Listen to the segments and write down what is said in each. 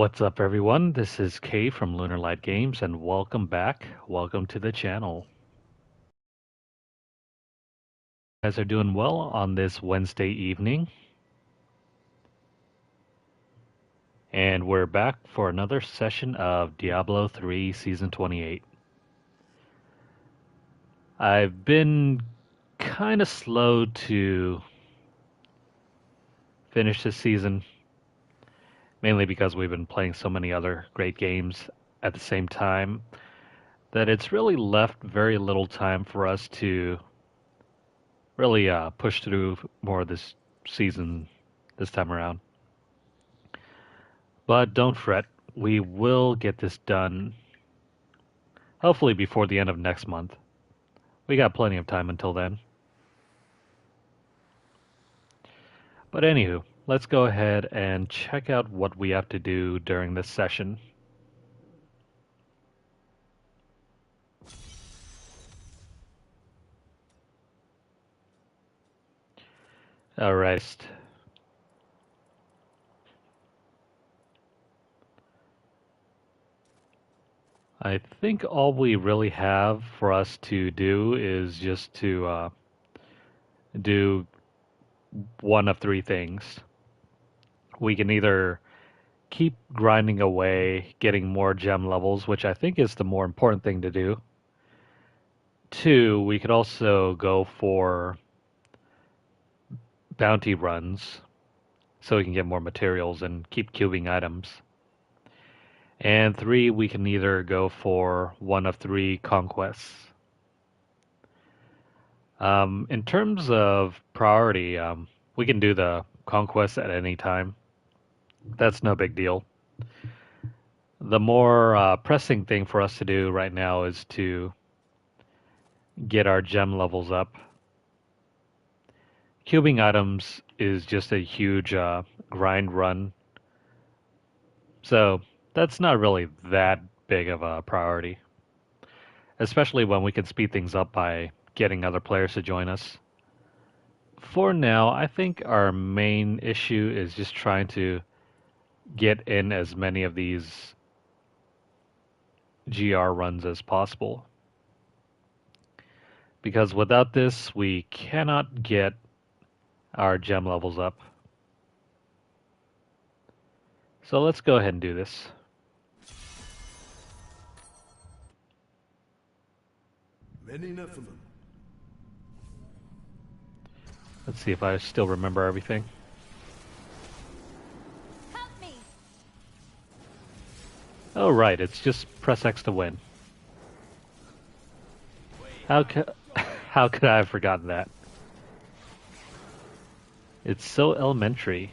What's up, everyone? This is Kay from Lunarlight Games, and welcome back. Welcome to the channel. You guys are doing well on this Wednesday evening, and we're back for another session of Diablo 3 Season 28. I've been kind of slow to finish this season, mainly because we've been playing so many other great games at the same time that it's really left very little time for us to really push through more of this season this time around. But don't fret, we will get this done hopefully before the end of next month. We got plenty of time until then. But anywho, let's go ahead and check out what we have to do during this session. Alright. I think all we really have for us to do is just to do one of three things. We can either keep grinding away, getting more gem levels, which I think is the more important thing to do. Two, we could also go for bounty runs so we can get more materials and keep cubing items. And three, we can either go for one of three conquests. In terms of priority, we can do the conquest at any time. That's no big deal. The more pressing thing for us to do right now is to get our gem levels up. Cubing items is just a huge grind run. So that's not really that big of a priority. Especially when we can speed things up by getting other players to join us. For now, I think our main issue is just trying to get in as many of these GR runs as possible. Because without this, we cannot get our gem levels up. So let's go ahead and do this. Let's see if I still remember everything. Help me. Oh right, it's just press X to win. How could I have forgotten that? It's so elementary.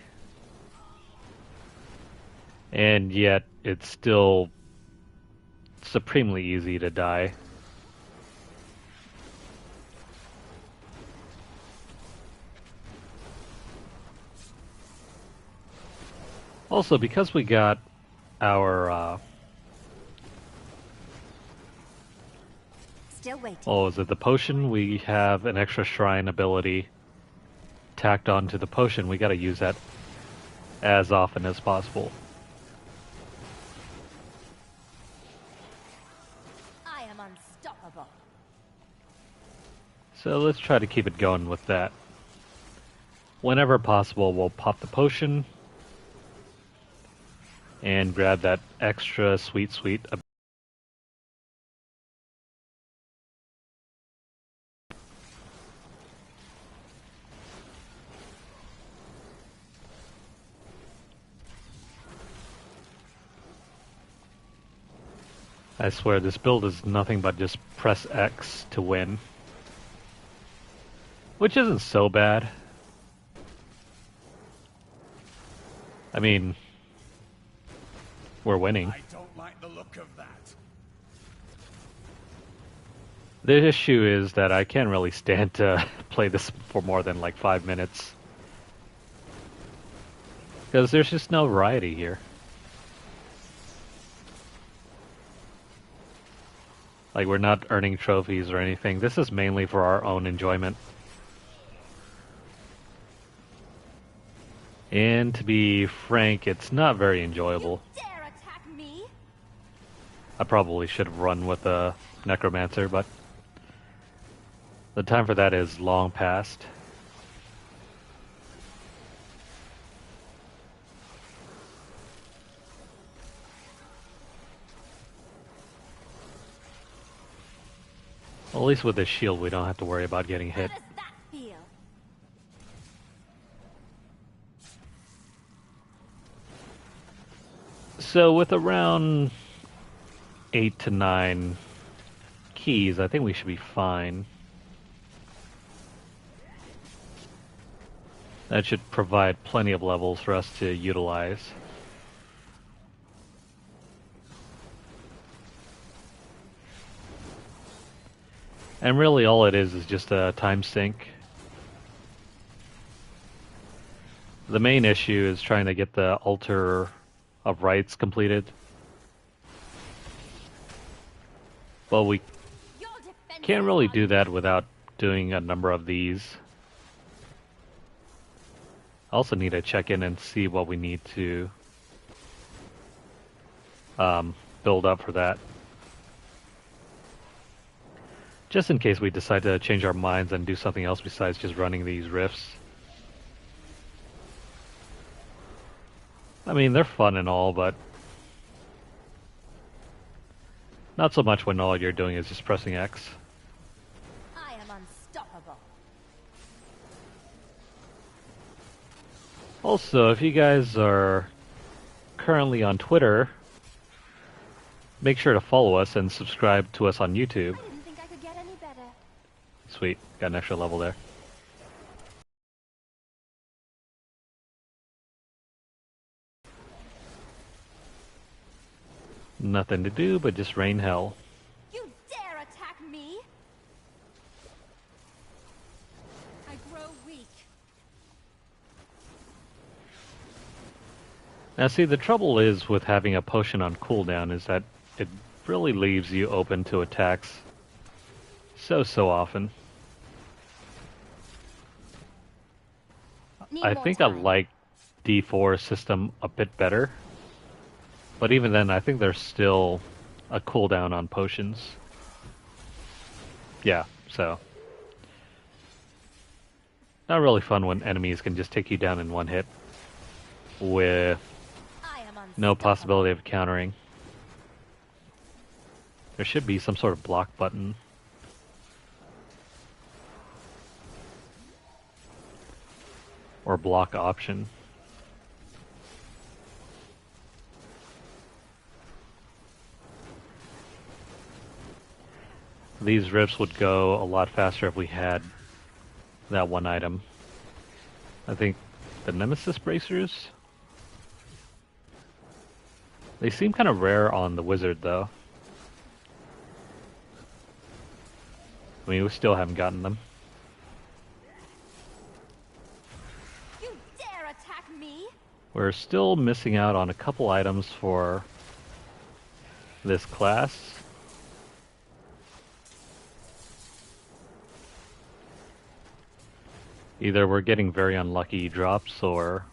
And yet it's still supremely easy to die. Also, because we got our Still waiting. oh, is it the potion? We have an extra shrine ability tacked onto the potion. We got to use that as often as possible. I am unstoppable. So let's try to keep it going with that. Whenever possible, we'll pop the potion and grab that extra sweet I swear this build is nothing but just press X to win. Which isn't so bad. I mean, we're winning. I don't like the look of that. The issue is that I can't really stand to play this for more than like 5 minutes. Because there's just no variety here. Like, we're not earning trophies or anything. This is mainly for our own enjoyment. And to be frank, it's not very enjoyable. You dare I probably should have run with a necromancer, but the time for that is long past. Well, at least with this shield, we don't have to worry about getting How hit. does that feel? So with around 8 to 9 keys, I think we should be fine. That should provide plenty of levels for us to utilize. And really all it is just a time sink. The main issue is trying to get the altar of rites completed. But we Your defenses can't really are do that without doing a number of these. I also need to check in and see what we need to build up for that. Just in case we decide to change our minds and do something else besides just running these rifts. I mean, they're fun and all, but not so much when all you're doing is just pressing X. I am unstoppable. Also, if you guys are currently on Twitter, make sure to follow us and subscribe to us on YouTube. I didn't think I could get any better. Sweet, got an extra level there. Nothing to do but just rain hell. You dare attack me? I grow weak. Now see, the trouble is with having a potion on cooldown is that it really leaves you open to attacks so often. Need I more think I time. like D4 system a bit better. But even then, I think there's still a cooldown on potions. Yeah, so. Not really fun when enemies can just take you down in one hit with I am no unstoppable. possibility of countering. There should be some sort of block button. Or block option. These rifts would go a lot faster if we had that one item. I think the Nemesis Bracers? They seem kind of rare on the Wizard, though. I mean, we still haven't gotten them. You dare attack me? We're still missing out on a couple items for this class. Either we're getting very unlucky drops or,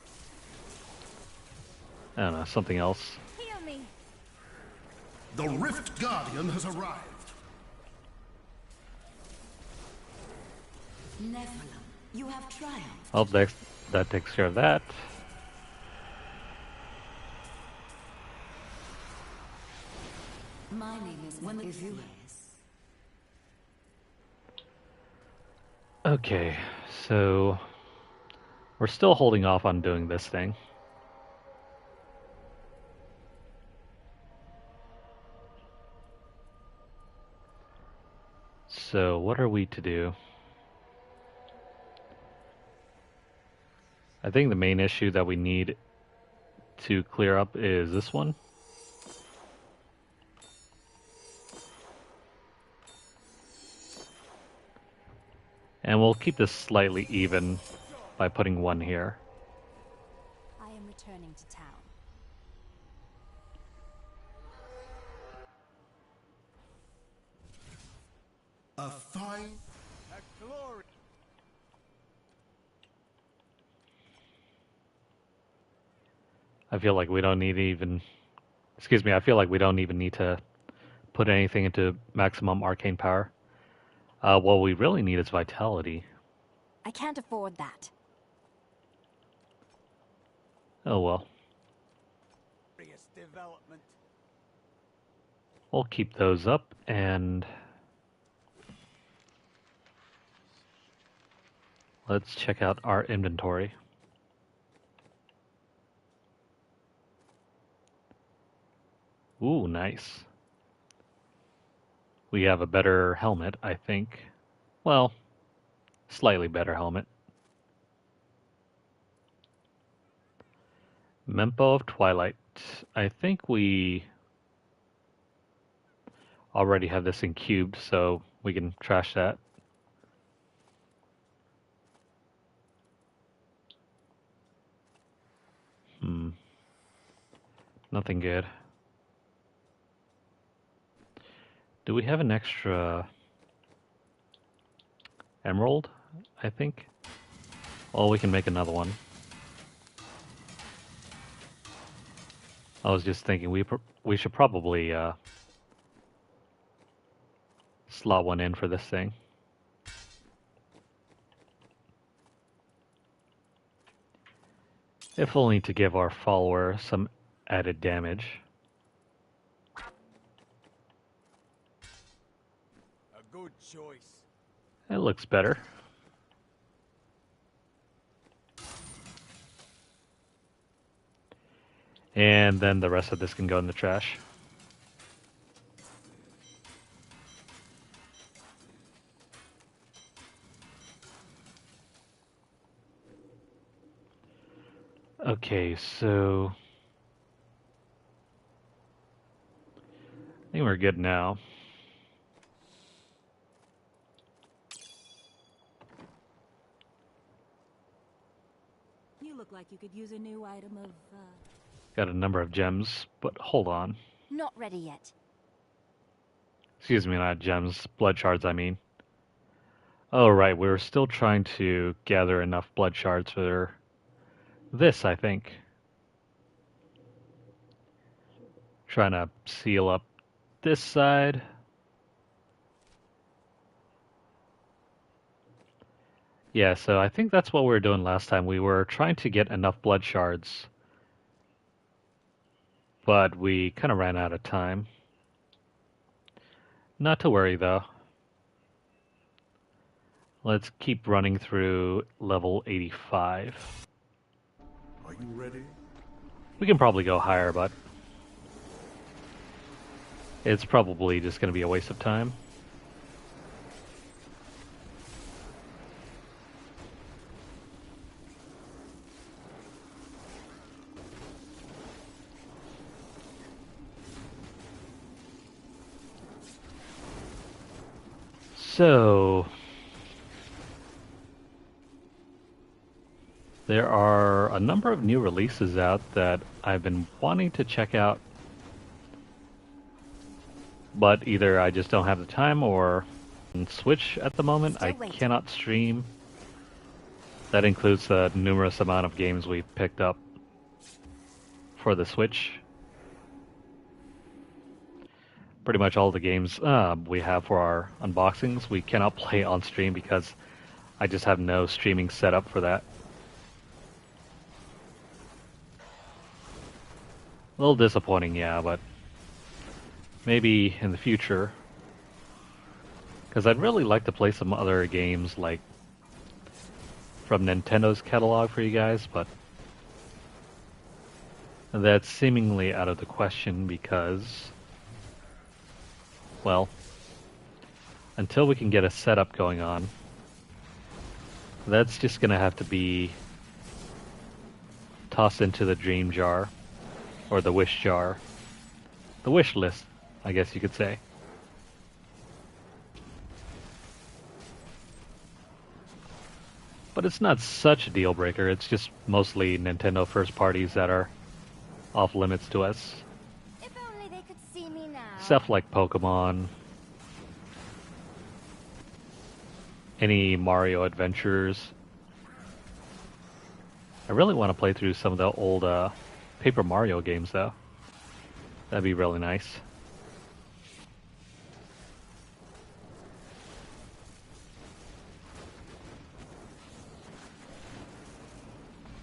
I don't know, something else. Heal me. The Rift Guardian has arrived. Nephilim, you have triumphed. Oh, that takes care of that. My name is when is you. Okay, so we're still holding off on doing this thing. So what are we to do? I think the main issue that we need to clear up is this one. And we'll keep this slightly even by putting one here. I am returning to town. A fine... A glory... I feel like we don't need even... Excuse me, I feel like we don't even need to put anything into maximum arcane power. What we really need is vitality. I can't afford that. Oh well. Development. We'll keep those up and let's check out our inventory. Ooh, nice. We have a better helmet, I think. Well, slightly better helmet. Mempo of Twilight. I think we already have this in cubed, so we can trash that. Nothing good. Do we have an extra emerald? I think. Oh, we can make another one. I was just thinking we should probably slot one in for this thing. If only to give our follower some added damage. A good choice. It looks better. And then the rest of this can go in the trash. Okay, so I think we're good now. You look like you could use a new item of, Got a number of gems, but hold on. Not ready yet. Excuse me, not gems, blood shards, I mean. Oh, right, we're still trying to gather enough blood shards for this, I think. Trying to seal up this side. Yeah, so I think that's what we were doing last time. We were trying to get enough blood shards, but we kind of ran out of time. Not to worry, though. Let's keep running through level 85. Are you ready? We can probably go higher, but it's probably just going to be a waste of time. So, there are a number of new releases out that I've been wanting to check out, but either I just don't have the time or on Switch at the moment I cannot stream. That includes the numerous amount of games we've picked up for the Switch. Pretty much all the games we have for our unboxings we cannot play on stream because I just have no streaming setup for that. A little disappointing, yeah, but maybe in the future. Because I'd really like to play some other games like from Nintendo's catalog for you guys, but that's seemingly out of the question because, well, until we can get a setup going on, that's just going to have to be tossed into the dream jar, or the wish jar. The wish list, I guess you could say. But it's not such a deal breaker, it's just mostly Nintendo first parties that are off limits to us. If only they could see me now. Stuff like Pokemon, any Mario adventures. I really want to play through some of the old Paper Mario games though. That'd be really nice.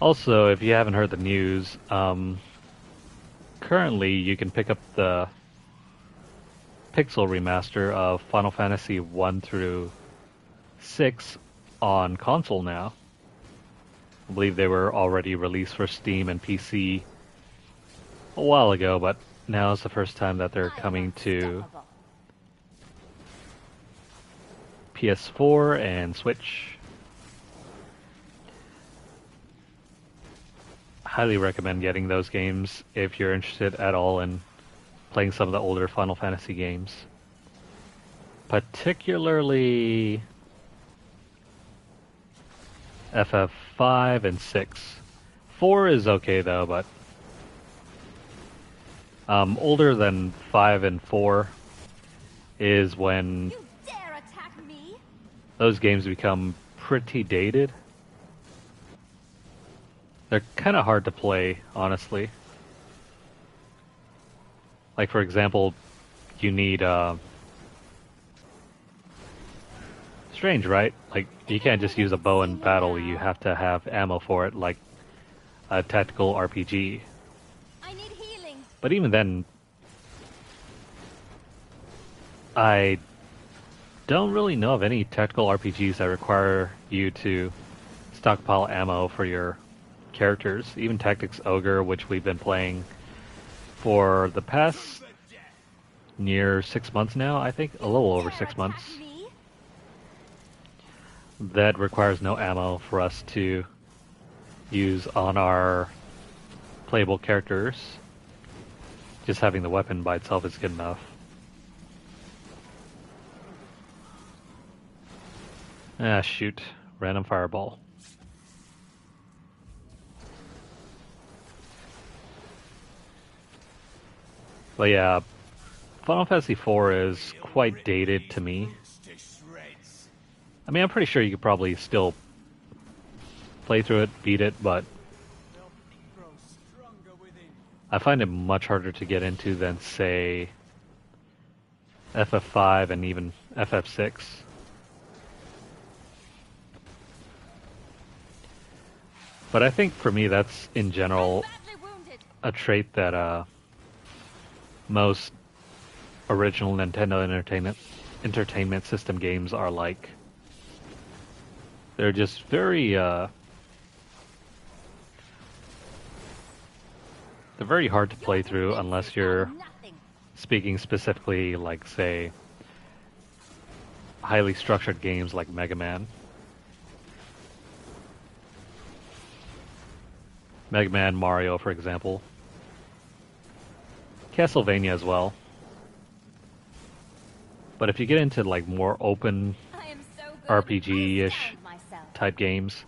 Also, if you haven't heard the news, currently you can pick up the Pixel remaster of Final Fantasy 1 through 6 on console now. I believe they were already released for Steam and PC a while ago, but now is the first time that they're coming to PS4 and Switch. Highly recommend getting those games if you're interested at all in playing some of the older Final Fantasy games. Particularly FF5 and 6. 4 is okay though, but older than 5 and 4 is when You dare attack me? those games become pretty dated. They're kind of hard to play, honestly. Like, for example, you need, strange, right? Like, you can't just use a bow in battle, you have to have ammo for it, like a tactical RPG. I need healing. But even then, I don't really know of any tactical RPGs that require you to stockpile ammo for your characters. Even Tactics Ogre, which we've been playing for the past near 6 months now, I think, a little over 6 months. Me? That requires no ammo for us to use on our playable characters. Just having the weapon by itself is good enough. Ah, shoot. Random fireball. But yeah, Final Fantasy IV is quite dated to me. I mean, I'm pretty sure you could probably still play through it, beat it, but I find it much harder to get into than, say, FF5 and even FF6. But I think for me that's, in general, a trait that most original Nintendo Entertainment System games are like. They're just very, they're very hard to play through unless you're speaking specifically, like, say, highly structured games like Mega Man. Mega Man, Mario, for example. Castlevania as well. But if you get into, like, more open RPG-ish type games,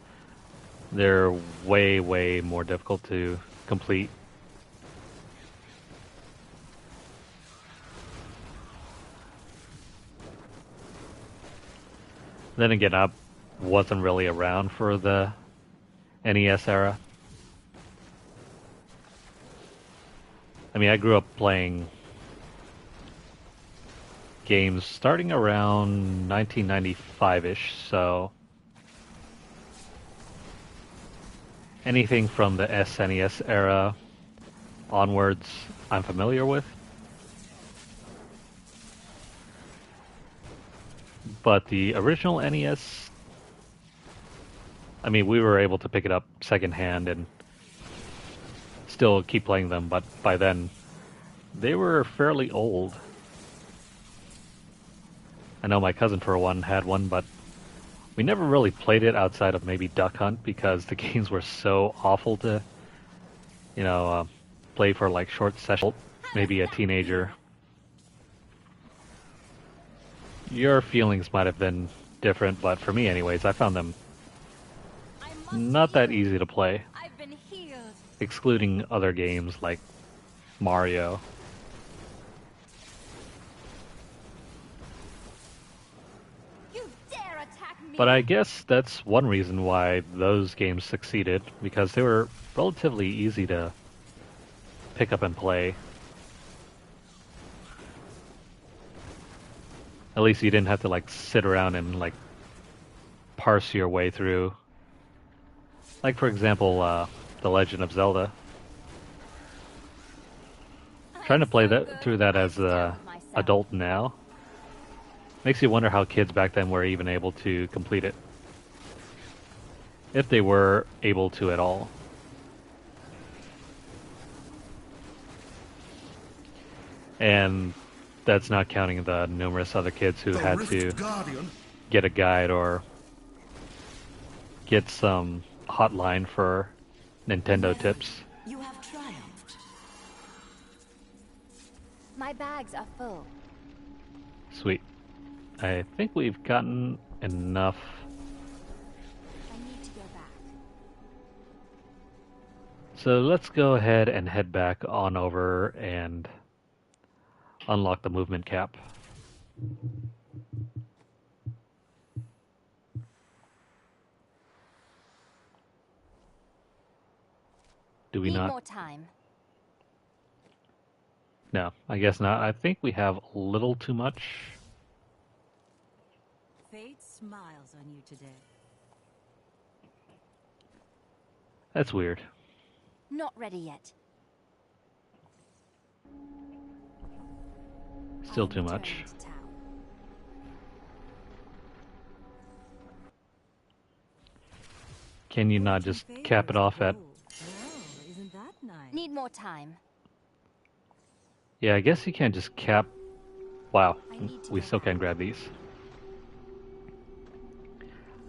they're way, way more difficult to complete. Then again, I wasn't really around for the NES era. I mean, I grew up playing games starting around 1995-ish, so anything from the SNES era onwards I'm familiar with. But the original NES, I mean, we were able to pick it up secondhand and still keep playing them, but by then they were fairly old. I know my cousin, for one, had one, but we never really played it outside of maybe Duck Hunt because the games were so awful to, play for like short sessions. Maybe a teenager. Your feelings might have been different, but for me anyways, I found them not that easy to play. Excluding other games like Mario. But I guess that's one reason why those games succeeded, because they were relatively easy to pick up and play. At least you didn't have to like sit around and like parse your way through Like, for example, The Legend of Zelda. Trying to play that through that as a adult now makes you wonder how kids back then were even able to complete it. If they were able to at all. And that's not counting the numerous other kids who The had Rift to Guardian. get a guide or get some hotline for Nintendo tips. You have triumphed. My bags are full. Sweet. I think we've gotten enough. I need to go back. So let's go ahead and head back on over and unlock the movement cap. Do we Need not? more time. No, I guess not. I think we have a little too much. Fate smiles on you today. That's weird. Not ready yet. Still I am too much. returning to town. Can you not Fortune just cap it favors off the at... bold. Well, isn't that nice? Need more time. Yeah, I guess you can't just cap... Wow, I need to we go still back. can't grab these.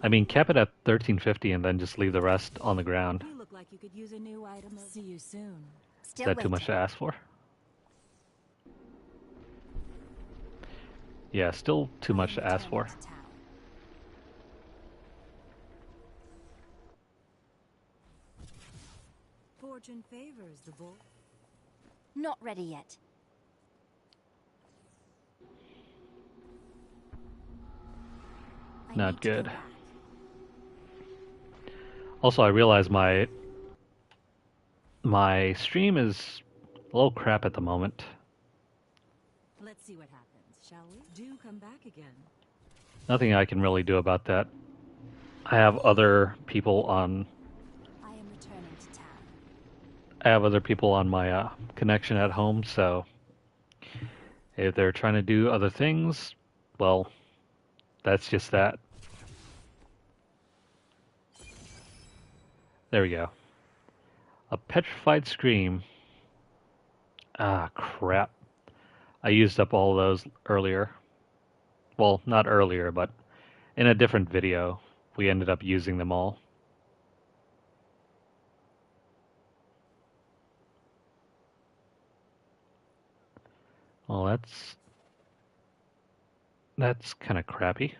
I mean, cap it at 1350 and then just leave the rest on the ground. You look like you could use a new item. See you soon. Is Still that waiting. too much to ask for? Yeah, still too I much am to ask for. returning to town. Fortune favors the bold. Not ready yet. I Not need to go good. back. Also, I realize my stream is a little crap at the moment. Let's see what happens, shall we? Do come back again. Nothing I can really do about that. I have other people on I am returning to town. I have other people on my connection at home, so if they're trying to do other things, well, that's just that. There we go. A petrified scream. Ah, crap. I used up all those earlier. Well, not earlier, but in a different video, we ended up using them all. Well, that's kind of crappy.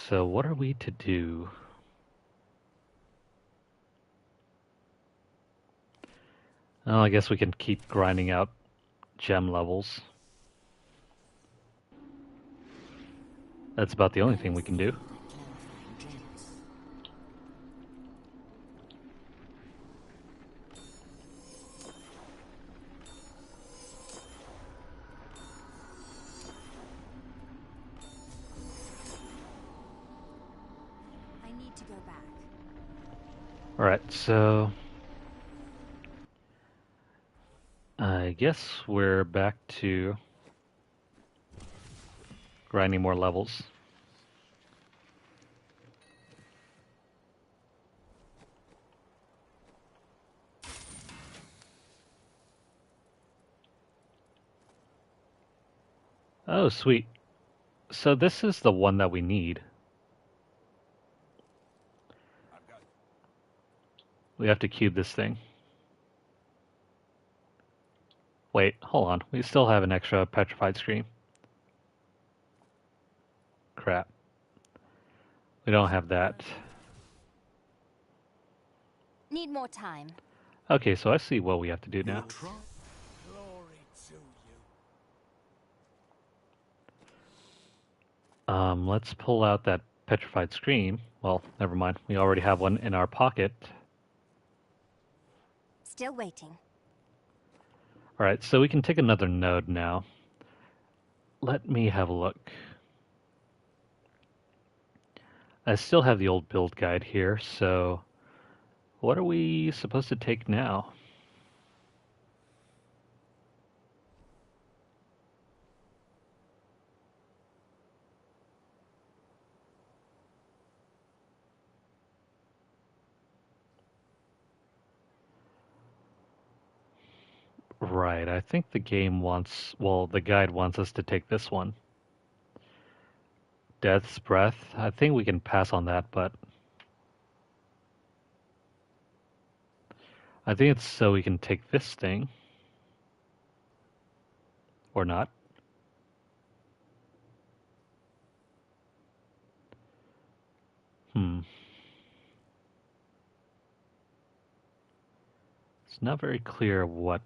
So what are we to do? Oh, I guess we can keep grinding out gem levels. That's about the only thing we can do. Clarifying gems. I need to go back. Alright, so I guess we're back to grinding more levels. Oh, sweet. So this is the one that we need. We have to cube this thing. Wait, hold on. We still have an extra petrified scream. Crap. We don't have that. Need more time. Okay, so I see what we have to do now. Glory to you. Let's pull out that petrified scream. Well, never mind. We already have one in our pocket. Still waiting. Alright, so we can take another node now. Let me have a look. I still have the old build guide here, so what are we supposed to take now? Right, I think the game wants, well, the guide wants us to take this one. Death's Breath. I think we can pass on that, but I think it's so we can take this thing. Or not. It's not very clear what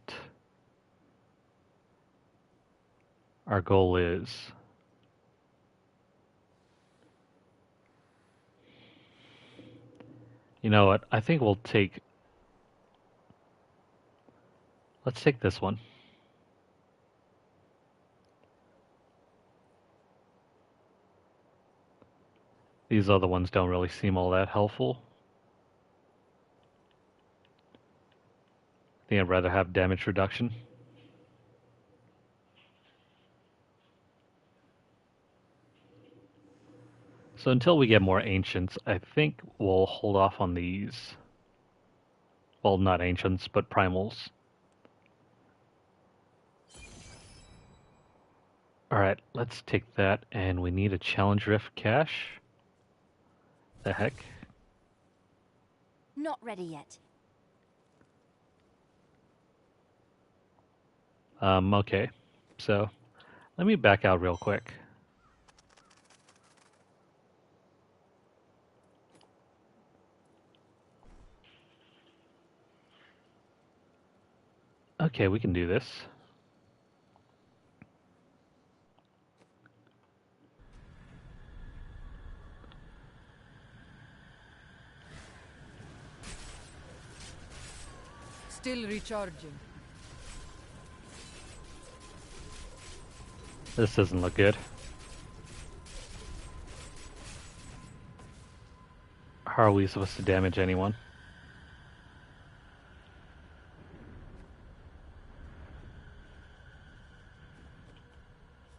our goal is. You know what? I think we'll take... Let's take this one. These other ones don't really seem all that helpful. I think I'd rather have damage reduction. So until we get more ancients, I think we'll hold off on these. Well, not ancients, but primals. Alright, let's take that, and we need a challenge rift cache. The heck? Not ready yet. Okay. So, let me back out real quick. Okay, we can do this. Still recharging. This doesn't look good. How are we supposed to damage anyone?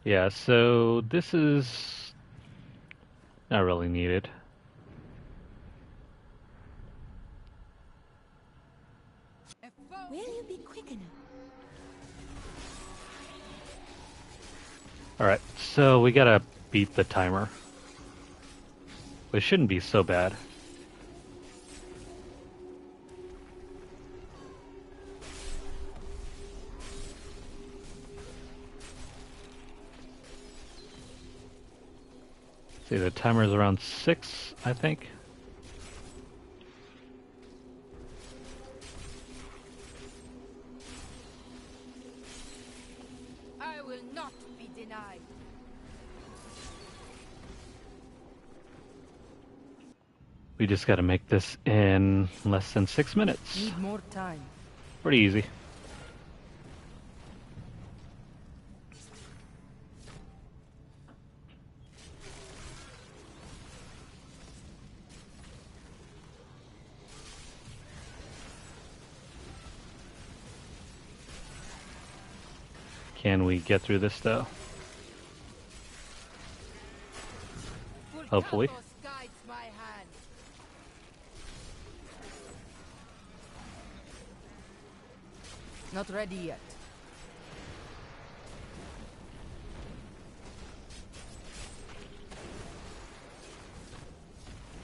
Yeah, so this is not really needed. Will you be quick enough? Alright, so we gotta beat the timer. But it shouldn't be so bad. See, the timer's around 6, I think. I will not be denied. We just gotta make this in less than 6 minutes. Need more time. Pretty easy. Can we get through this though? Hopefully. Vulcanos guides my hand. Not ready yet.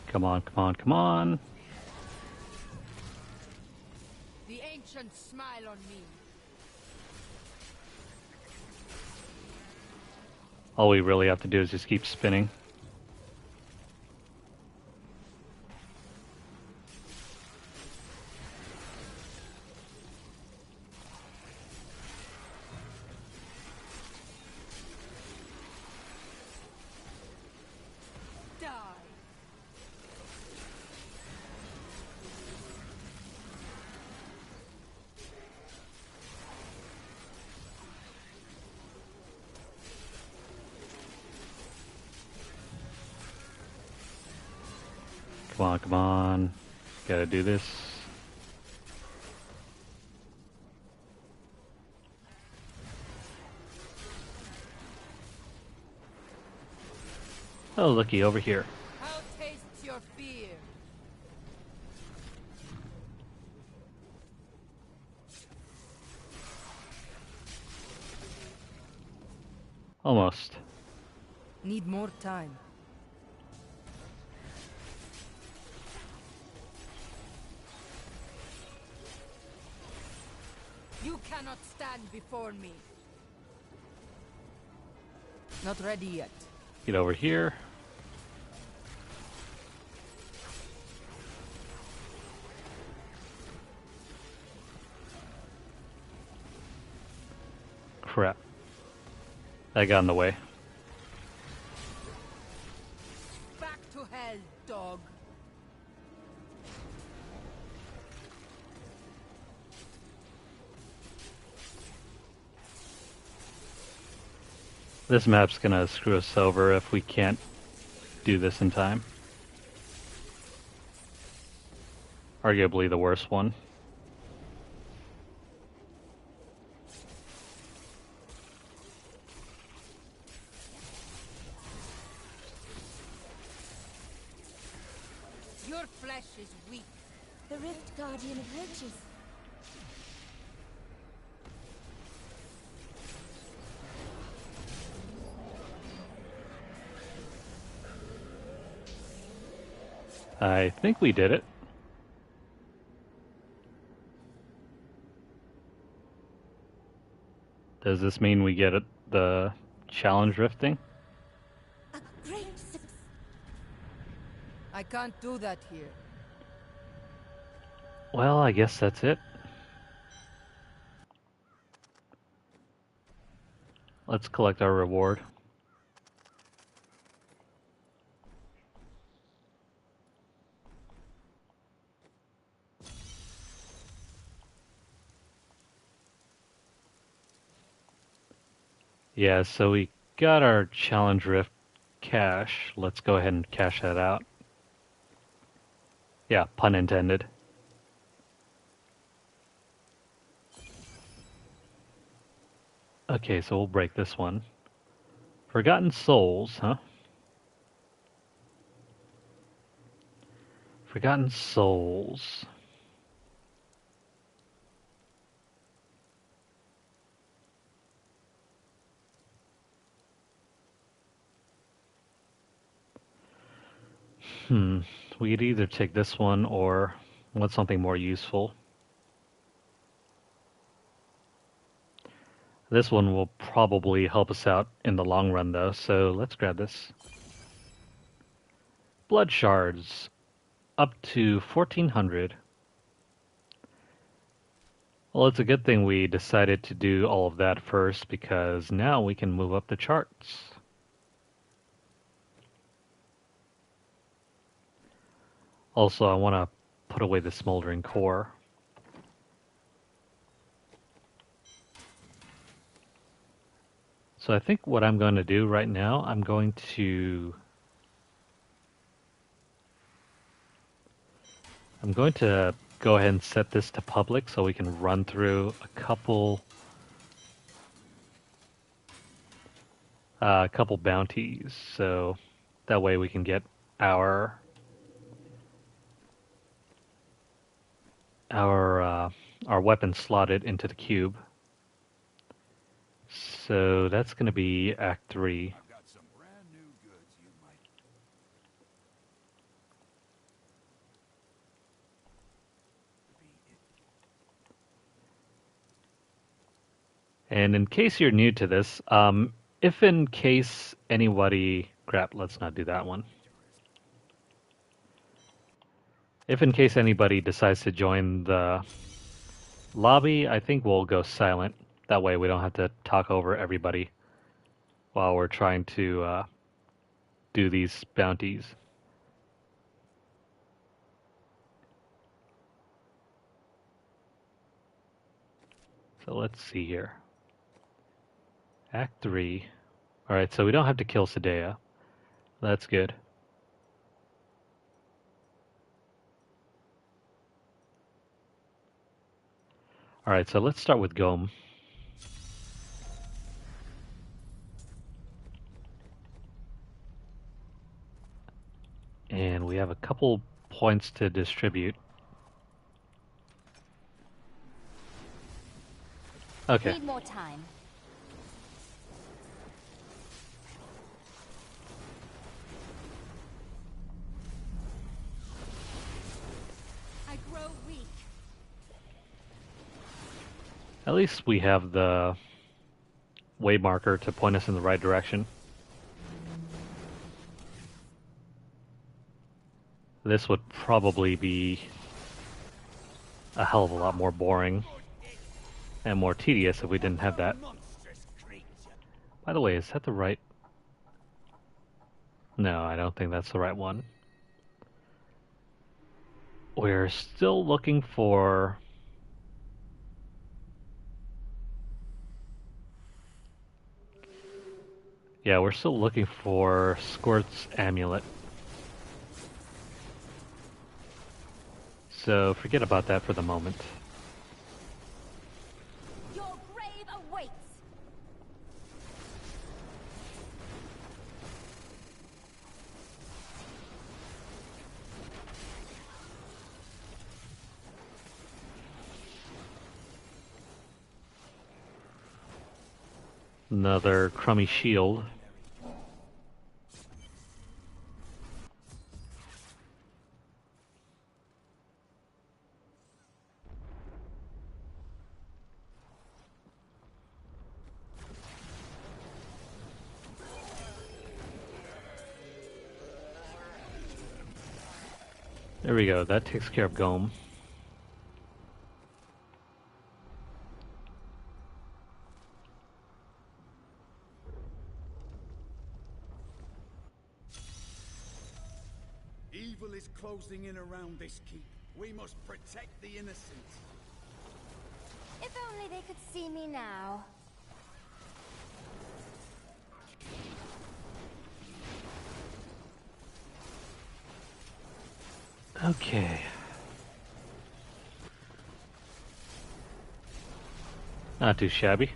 Come on, come on, come on. The ancients smile on me. All we really have to do is just keep spinning. Die. Come on, come on. Gotta do this. Oh, looky, over here. How tastes your fear? Almost. Need more time. You cannot stand before me. Not ready yet. Get over here. Crap. That got in the way. Back to hell, dog. This map's gonna screw us over if we can't do this in time. Arguably the worst one. Your flesh is weak. The Rift Guardian approaches. I think we did it. Does this mean we get the challenge rifting? A great success. I can't do that here. Well, I guess that's it. Let's collect our reward. Yeah, so we got our challenge rift cash. Let's go ahead and cash that out. Yeah, pun intended. Okay, so we'll break this one. Forgotten Souls, huh? Forgotten Souls. We could either take this one or want something more useful. This one will probably help us out in the long run though, so let's grab this. Blood shards. Up to 1400. Well, it's a good thing we decided to do all of that first because now we can move up the charts. Also, I want to put away the smoldering core. So I think what I'm going to do right now, I'm going to go ahead and set this to public so we can run through a couple bounties. So that way we can get our weapon slotted into the cube. So that's going to be Act 3. I've got some brand new goods you might. And in case you're new to this, if in case anybody... Crap, let's not do that one. If in case anybody decides to join the lobby, I think we'll go silent. That way we don't have to talk over everybody while we're trying to do these bounties. So let's see here. Act 3. Alright, so we don't have to kill Sadea. That's good. Alright, so let's start with Gome. And we have a couple points to distribute. Okay. Need more time. I grow weak. At least we have the way marker to point us in the right direction. This would probably be a hell of a lot more boring and more tedious if we didn't have that. By the way, is that the right... No, I don't think that's the right one. We're still looking for... Yeah, we're still looking for Squirt's amulet. So forget about that for the moment. Your grave awaits. Another crummy shield. There we go, that takes care of Gome. Evil is closing in around this keep. We must protect the innocent. If only they could see me now. Okay. Not too shabby.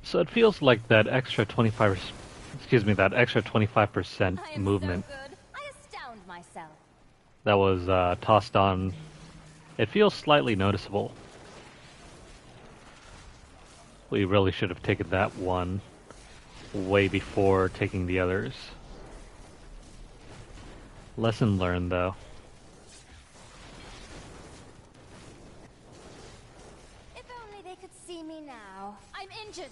So it feels like that extra 25%, excuse me, that extra 25% I am movement so good. I astound myself. that was tossed on, it feels slightly noticeable. We really should have taken that one way before taking the others. Lesson learned, though. If only they could see me now. I'm injured.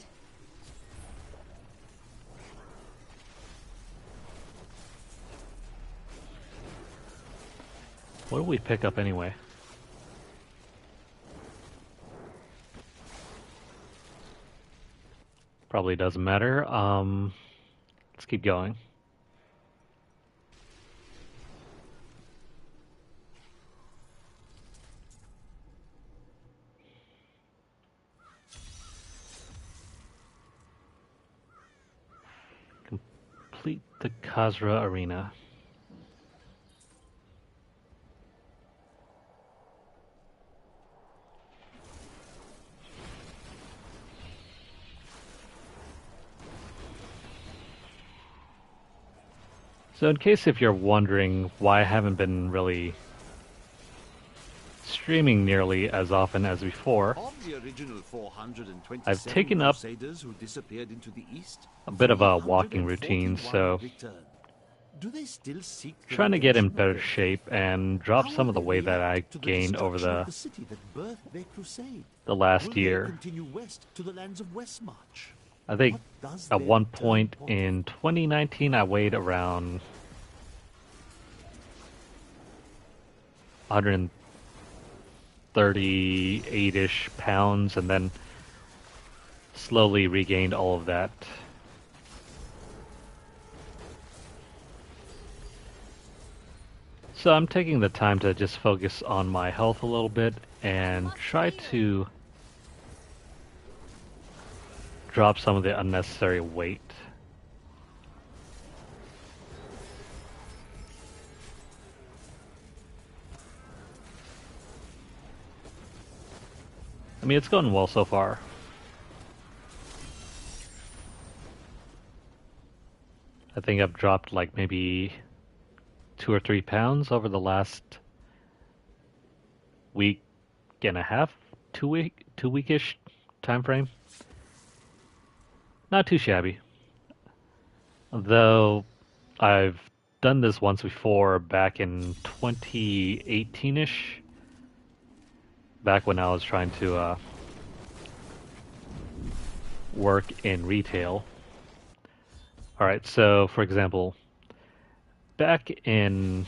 What do we pick up anyway? Probably doesn't matter. Let's keep going. Complete the Khazra arena. So in case if you're wondering why I haven't been really streaming nearly as often as before, Of the original 427 I've taken up crusaders who disappeared into the east, a bit of a walking routine, 341 so returned. Do they still seek the trying to get in redemption of better their shape faith? and drop How some of the will weight they that I react to the gained over destruction of the the city that birthed their crusade? last Will they year. continue west to the lands of Westmarch? I think What does at their one return point portend? in 2019 I weighed around 138-ish pounds and then slowly regained all of that. So I'm taking the time to just focus on my health a little bit and try to drop some of the unnecessary weight. I mean, it's going well so far. I think I've dropped like maybe 2 or 3 pounds over the last week and a half, 2 weekish time frame. Not too shabby. Though I've done this once before back in 2018ish, back when I was trying to work in retail. All right, so for example, back in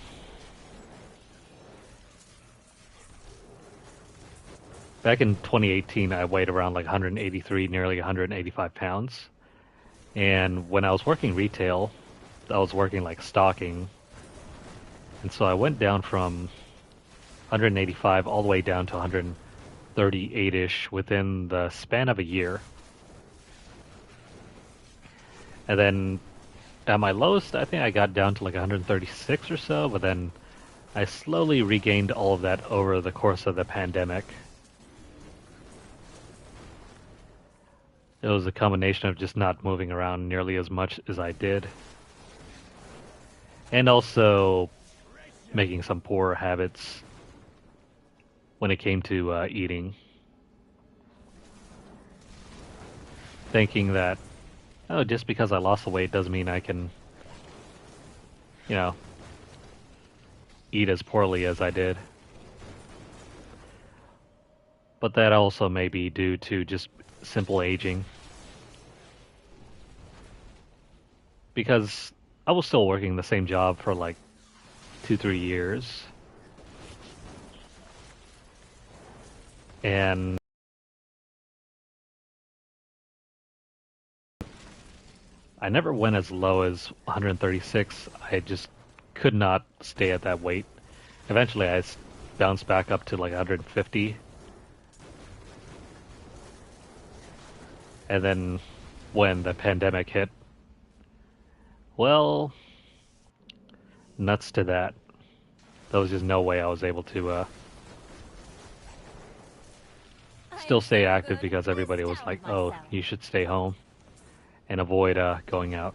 back in 2018, I weighed around like 183, nearly 185 pounds. And when I was working retail, I was working like stocking. And so I went down from 185 all the way down to 138-ish within the span of a year. And then at my lowest, I think I got down to like 136 or so, but then I slowly regained all of that over the course of the pandemic. It was a combination of just not moving around nearly as much as I did, and also making some poor habits when it came to eating. Thinking that, oh, just because I lost the weight doesn't mean I can, you know, eat as poorly as I did. But that also may be due to just simple aging. Because I was still working the same job for like 2, 3 years. And I never went as low as 136. I just could not stay at that weight. Eventually I bounced back up to like 150. And then when the pandemic hit, well, nuts to that. There was just no way I was able to still stay active because everybody was like, oh, you should stay home and avoid going out.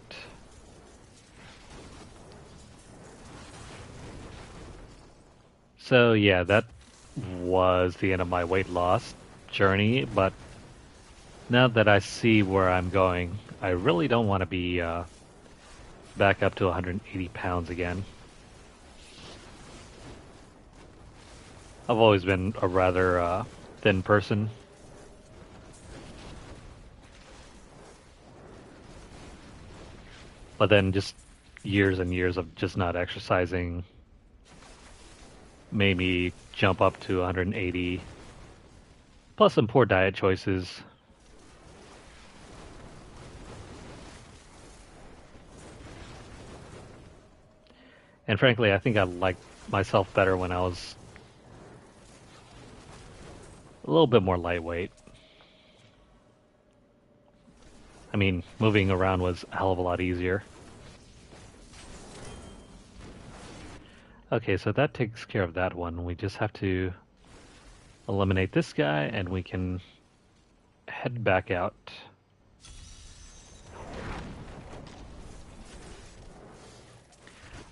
So yeah, that was the end of my weight loss journey, but now that I see where I'm going, I really don't want to be back up to 180 pounds again. I've always been a rather thin person. But then just years and years of just not exercising made me jump up to 180. Plus some poor diet choices. And frankly, I think I liked myself better when I was a little bit more lightweight. I mean, moving around was a hell of a lot easier. Okay, so that takes care of that one. We just have to eliminate this guy and we can head back out.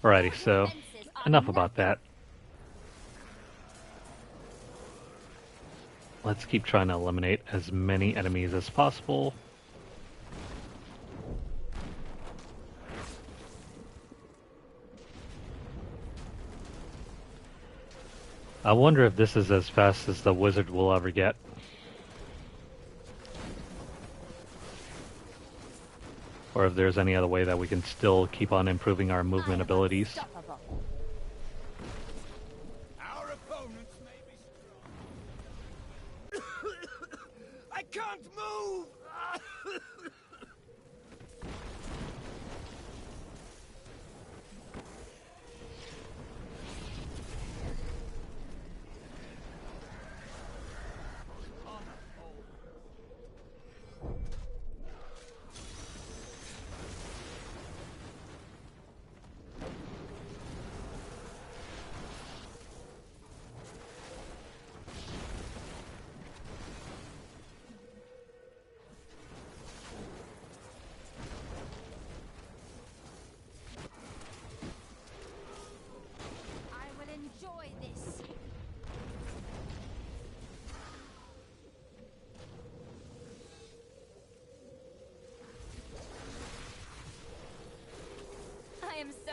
Alrighty, so enough about that. Let's keep trying to eliminate as many enemies as possible. I wonder if this is as fast as the wizard will ever get. Or if there's any other way that we can still keep on improving our movement abilities. Our opponents may be strong. I can't move!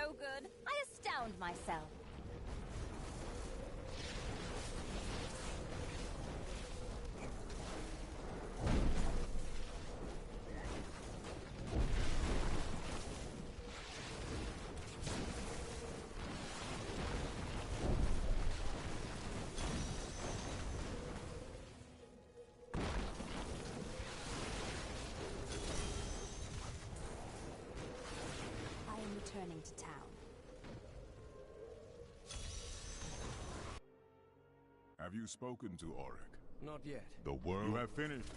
so good. I astound myself. I am returning to town. Have you spoken to Auric? Not yet. The world... You have finished.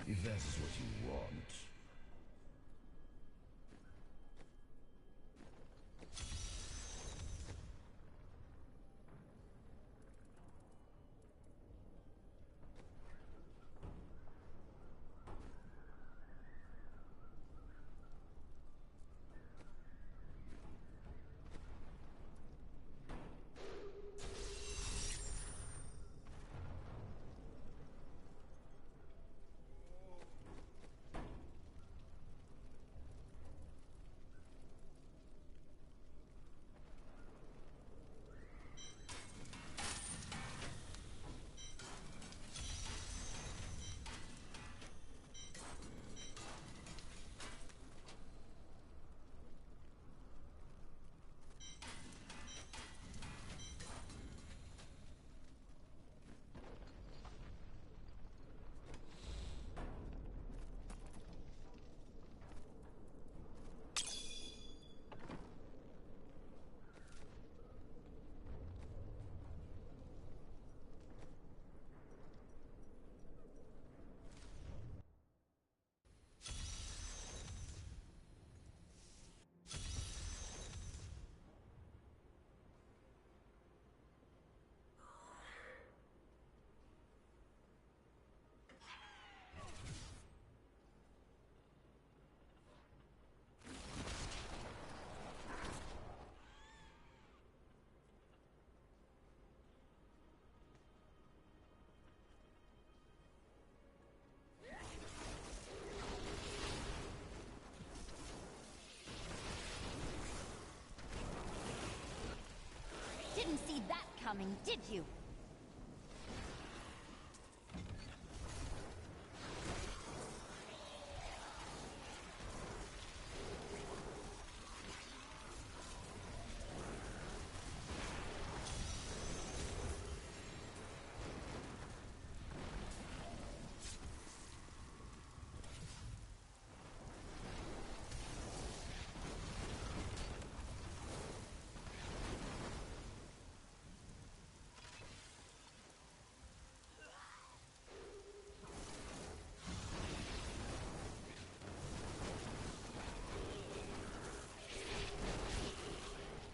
If that is what you want. Didn't see that coming, did you?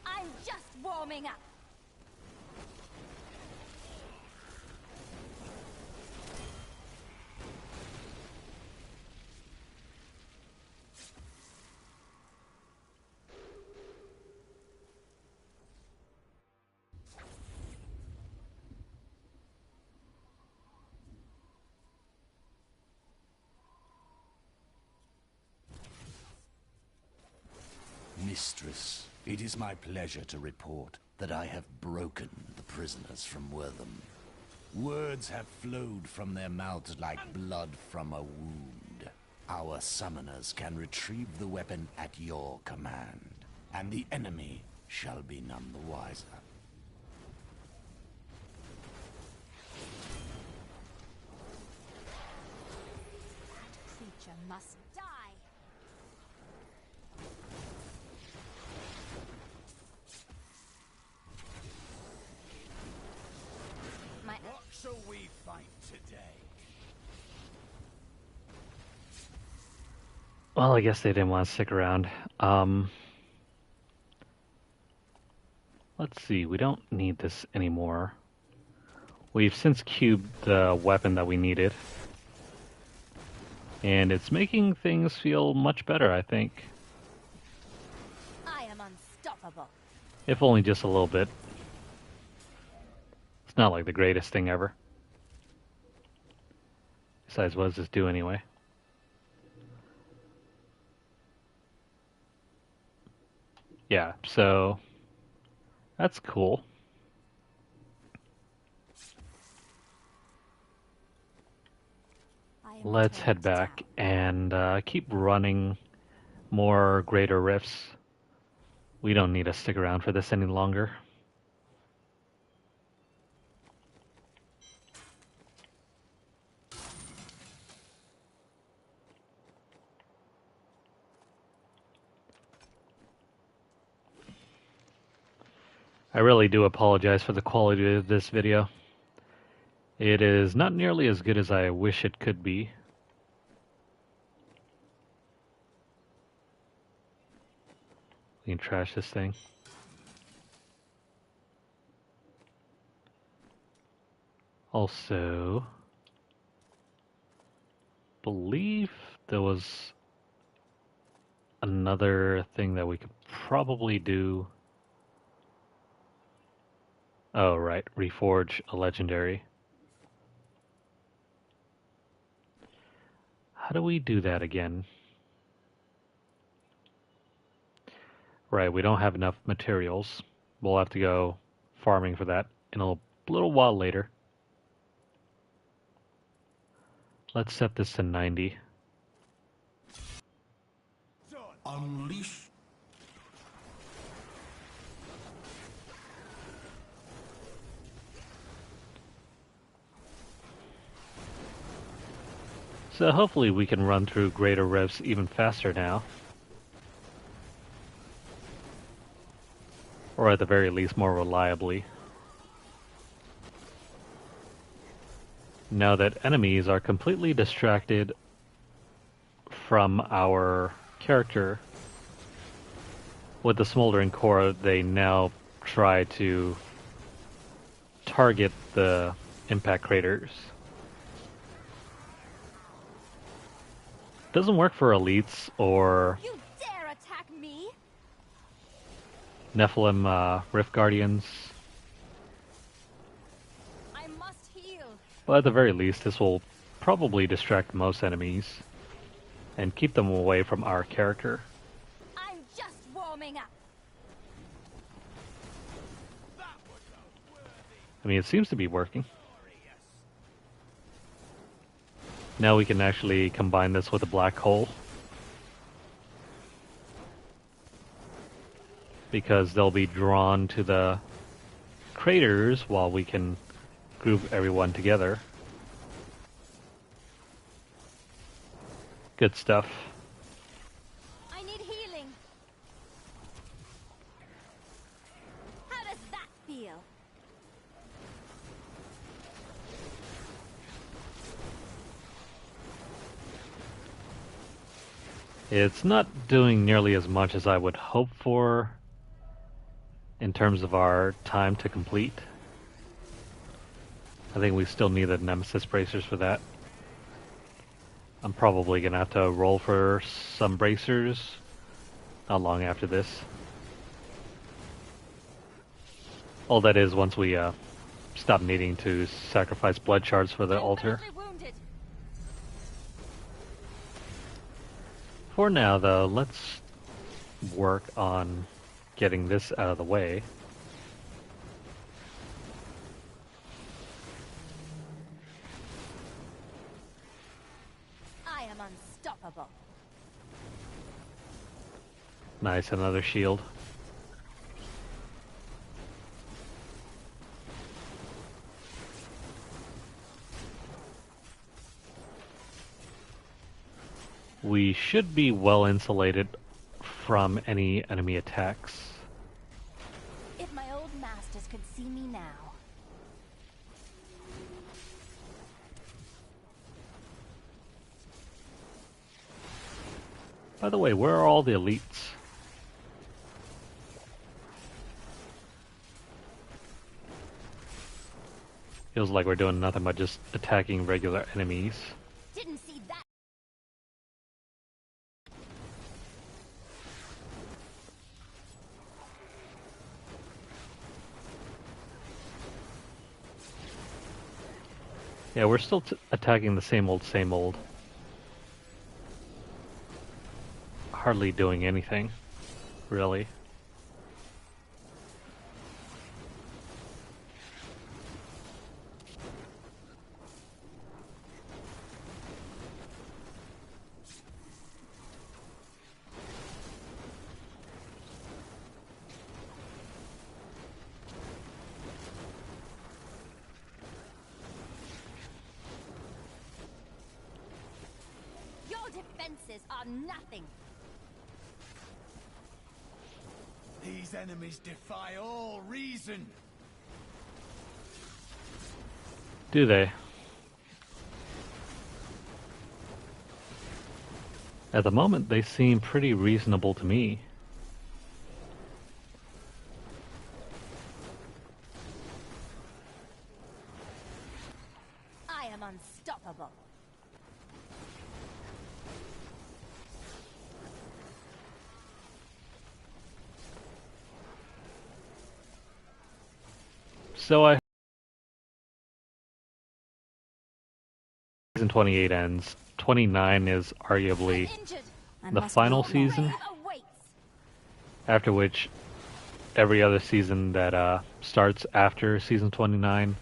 I'm just warming up. Mistress, it is my pleasure to report that I have broken the prisoners from Wortham. Words have flowed from their mouths like blood from a wound. Our summoners can retrieve the weapon at your command, and the enemy shall be none the wiser. must die. What shall we find today? Well, I guess they didn't want to stick around. Let's see, we don't need this anymore. We've since cubed the weapon that we needed. And it's making things feel much better, I think. I am unstoppable. If only just a little bit. It's not like the greatest thing ever. Besides, what does this do anyway? Yeah, so that's cool. Let's head back and keep running more greater rifts. We don't need to stick around for this any longer. I really do apologize for the quality of this video. It is not nearly as good as I wish it could be. We can trash this thing. Also, believe there was another thing that we could probably do. Oh, right. Reforge a legendary. How do we do that again? Right, we don't have enough materials. We'll have to go farming for that in a little while later. Let's set this to 90. Unleash. So hopefully we can run through greater rifts even faster now. Or at the very least more reliably. Now that enemies are completely distracted from our character, with the smoldering core they now try to target the impact craters. Doesn't work for elites or You dare attack me? Nephilim Rift Guardians. I must heal. But at the very least, this will probably distract most enemies and keep them away from our character. I'm just warming up. I mean, it seems to be working. Now we can actually combine this with a black hole, because they'll be drawn to the craters while we can group everyone together. Good stuff. I need healing. How does that feel? It's not doing nearly as much as I would hope for in terms of our time to complete. I think we still need the Nemesis bracers for that. I'm probably going to have to roll for some bracers not long after this. All that is once we stop needing to sacrifice blood shards for the altar. Wounded. For now, though, let's work on getting this out of the way. I am unstoppable. Nice, another shield. we should be well insulated from any enemy attacks. If my old masters could see me now. By the way, where are all the elites? Feels like we're doing nothing but just attacking regular enemies. Didn't see that. Yeah, we're still attacking the same old, same old. Hardly doing anything, really. Your defenses are nothing. These enemies defy all reason. Do they? At the moment, they seem pretty reasonable to me. I am unstoppable. So I... Season 28 ends. 29 is arguably the final season, after which every other season that starts after season 29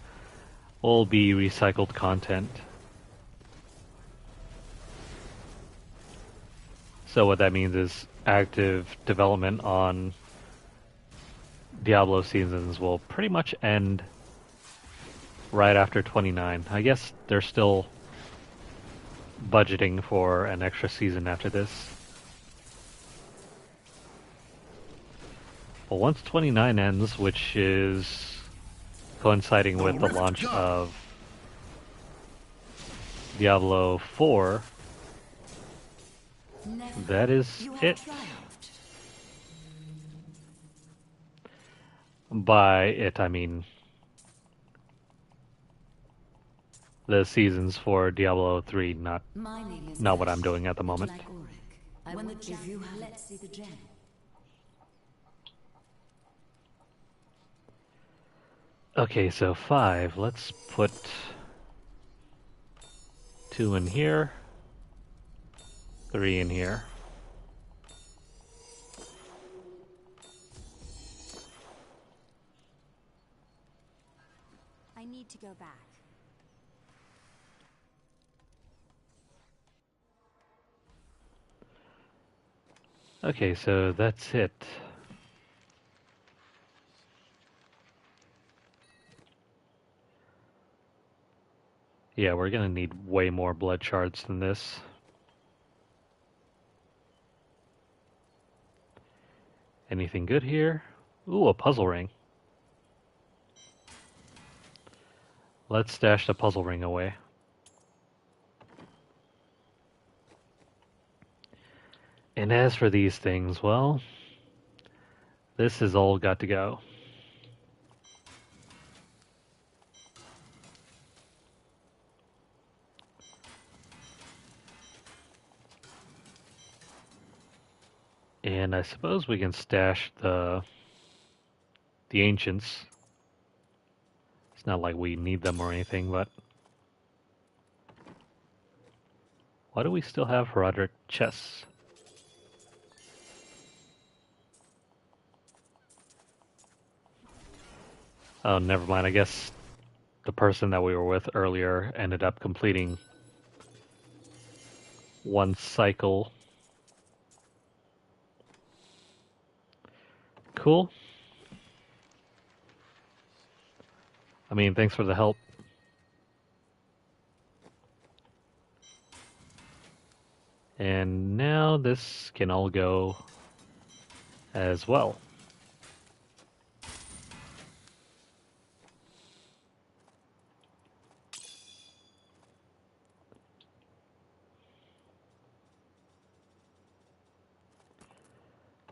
will be recycled content. So what that means is active development on Diablo seasons will pretty much end right after 29. I guess they're still budgeting for an extra season after this. Well, once 29 ends, which is coinciding with the launch of Diablo 4, that is it. By it, I mean the seasons for Diablo 3, not what I'm doing at the moment. Let's see the gem. Okay, so 5. Let's put 2 in here, 3 in here. I need to go back. Okay, so that's it. Yeah, we're gonna need way more blood shards than this. Anything good here? Ooh, a puzzle ring. Let's stash the puzzle ring away. And as for these things, well, this has all got to go. And I suppose we can stash the ancients. It's not like we need them or anything, but why do we still have Herodric chests? Oh, never mind. I guess the person that we were with earlier ended up completing one cycle. Cool. I mean, thanks for the help. And now this can all go as well.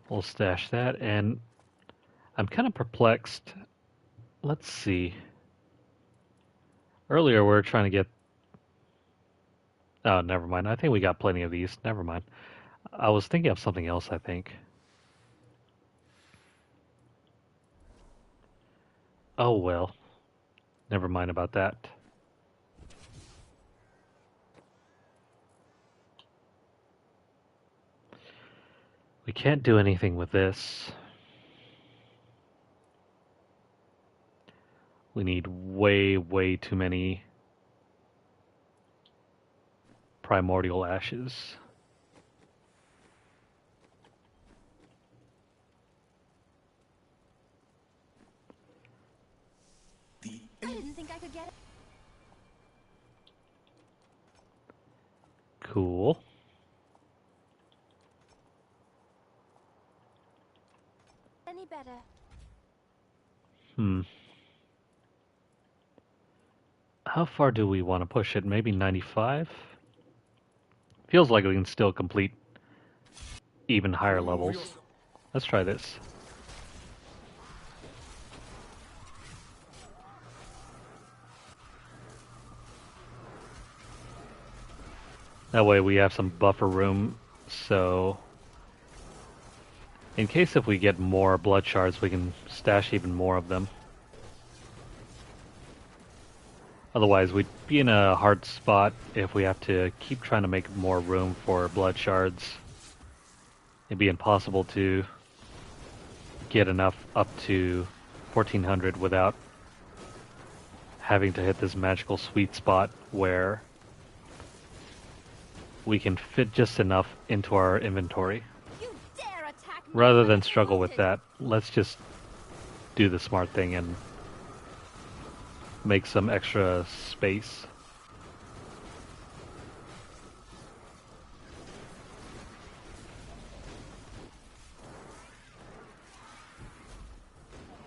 We'll stash that, and I'm kind of perplexed. Let's see. Earlier we were trying to get... Oh, never mind. I think we got plenty of these. Never mind. I was thinking of something else, I think. Oh, well. Never mind about that. We can't do anything with this. We need way, way too many primordial ashes. I didn't think I could get it. Cool. Any better? How far do we want to push it? Maybe 95? Feels like we can still complete even higher levels. Let's try this. That way we have some buffer room, so in case if we get more blood shards, we can stash even more of them. Otherwise, we'd be in a hard spot if we have to keep trying to make more room for blood shards. It'd be impossible to get enough up to 1400 without having to hit this magical sweet spot where we can fit just enough into our inventory. You dare attack me Rather than when struggle with promoted. that, let's just do the smart thing and make some extra space.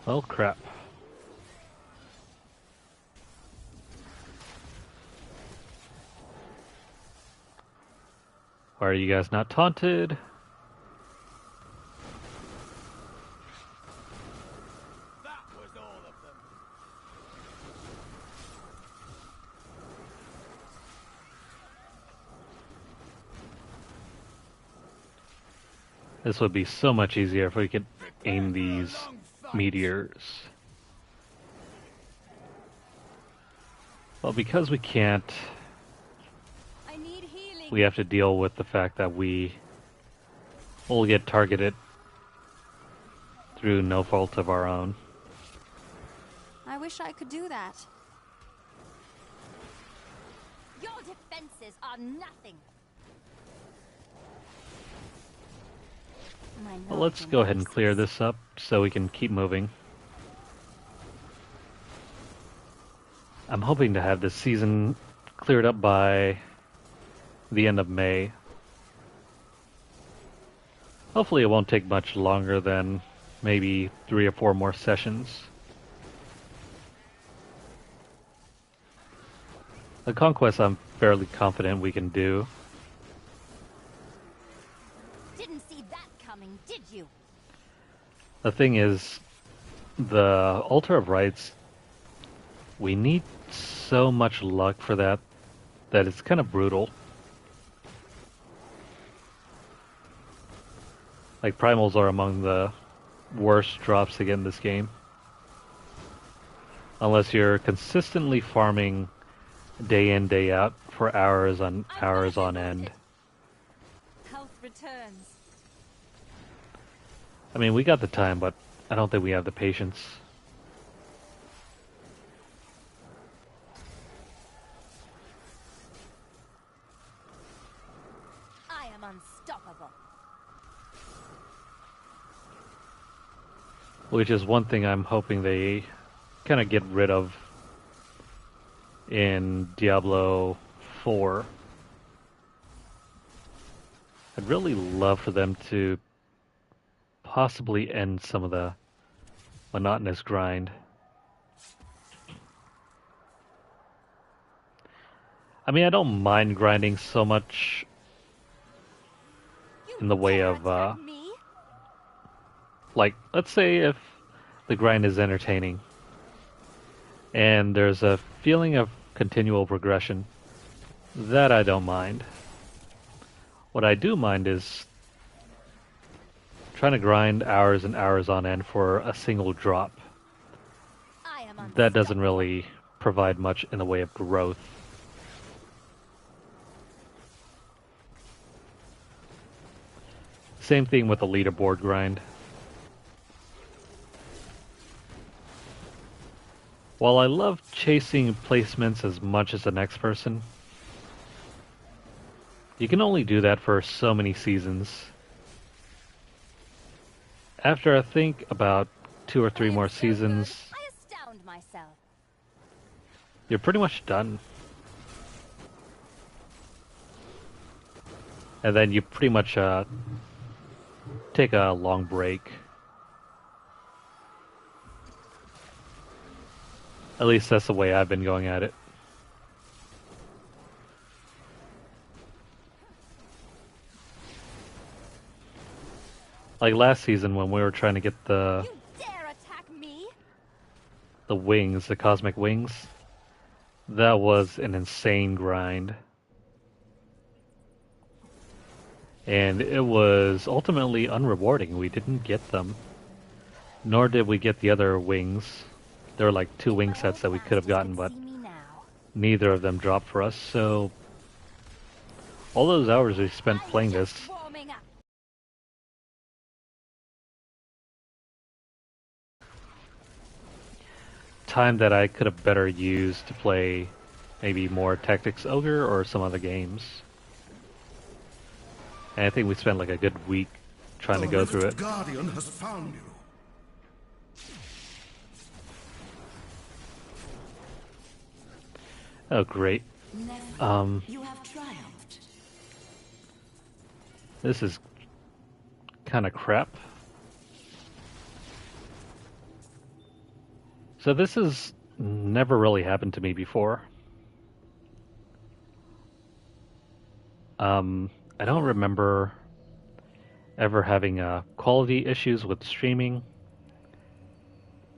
Oh crap. Why are you guys not taunted? That was all of them. This would be so much easier if we could aim these meteors. Well, because we can't, I need healing. we have to deal with the fact that we will get targeted through no fault of our own. I wish I could do that. Your defenses are nothing. Well, let's go ahead and clear this up so we can keep moving. I'm hoping to have this season cleared up by the end of May. Hopefully it won't take much longer than maybe 3 or 4 more sessions. The conquest I'm fairly confident we can do. Didn't see that coming, did you? The thing is, the Altar of Rights, we need so much luck for that it's kind of brutal. Like, primals are among the worst drops to get in this game. Unless you're consistently farming day in, day out for hours on hours on end. Health returns. I mean, we got the time, but I don't think we have the patience. I am unstoppable. Which is one thing I'm hoping they kind of get rid of in Diablo 4. I'd really love for them to possibly end some of the monotonous grind. I mean, I don't mind grinding so much in the way of, like, let's say if the grind is entertaining and there's a feeling of continual progression, that I don't mind. What I do mind is trying to grind hours and hours on end for a single drop. That doesn't really provide much in the way of growth. Same thing with the leaderboard grind. While I love chasing placements as much as the next person, you can only do that for so many seasons. After I think about 2 or 3 more seasons, I astound myself. you're pretty much done. And then you pretty much take a long break. At least that's the way I've been going at it. Like last season when we were trying to get the You dare attack me? wings, the cosmic wings, that was an insane grind. And it was ultimately unrewarding. We didn't get them. Nor did we get the other wings. There were like 2 wing sets that we could have gotten, but neither of them dropped for us. So all those hours we spent playing this, time that I could have better used to play maybe more Tactics Ogre or some other games. And I think we spent like a good week trying to go through it. Guardian has found you. Oh, great. You have triumphed. This is kind of crap. So this has never really happened to me before. I don't remember ever having quality issues with streaming.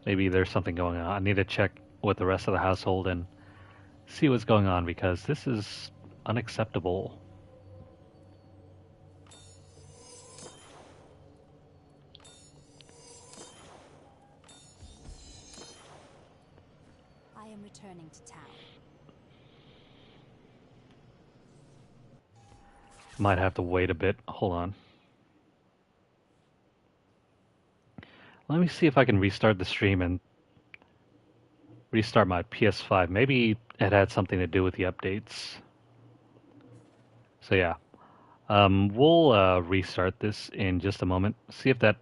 Maybe there's something going on. I need to check with the rest of the household and see what's going on because this is unacceptable. I am returning to town. Might have to wait a bit. Hold on. Let me see if I can restart the stream and restart my PS5. Maybe it had something to do with the updates. So yeah. We'll restart this in just a moment. See if that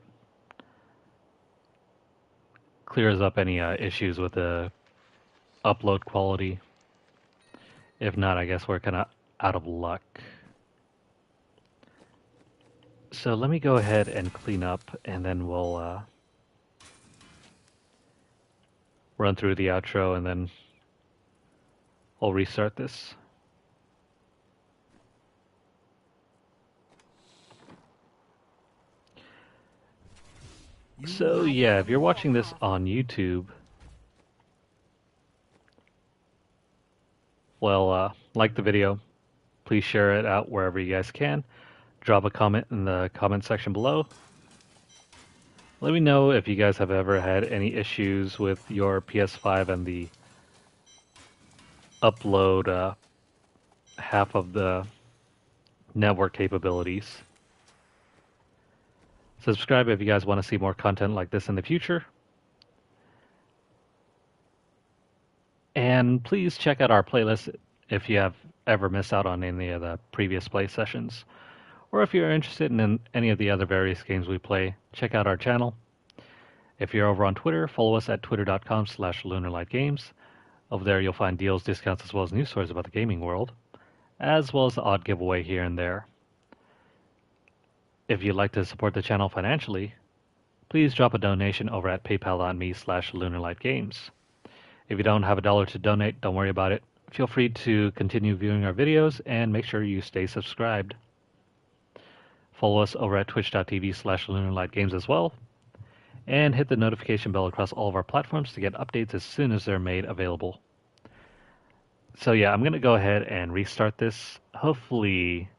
clears up any issues with the upload quality. If not, I guess we're kind of out of luck. So let me go ahead and clean up, and then we'll run through the outro, and then I'll restart this. So yeah, if you're watching this on YouTube, well, like the video, please share it out wherever you guys can. Drop a comment in the comment section below. Let me know if you guys have ever had any issues with your PS5 and the upload half of the network capabilities. Subscribe if you guys want to see more content like this in the future. And please check out our playlist if you have ever missed out on any of the previous play sessions. Or if you're interested in any of the other various games we play, check out our channel. If you're over on Twitter, follow us at twitter.com/LunarlightGames. Over there you'll find deals, discounts, as well as news stories about the gaming world, as well as the odd giveaway here and there. if you'd like to support the channel financially, please drop a donation over at paypal.me/lunarlightgames. If you don't have a dollar to donate, don't worry about it. Feel free to continue viewing our videos and make sure you stay subscribed. Follow us over at twitch.tv/lunarlightgames as well, and hit the notification bell across all of our platforms to get updates as soon as they're made available. So yeah, I'm going to go ahead and restart this. Hopefully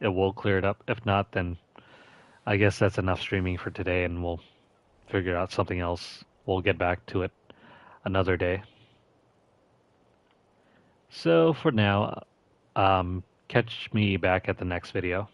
it will clear it up. If not, then I guess that's enough streaming for today, and we'll figure out something else. We'll get back to it another day. So for now, catch me back at the next video.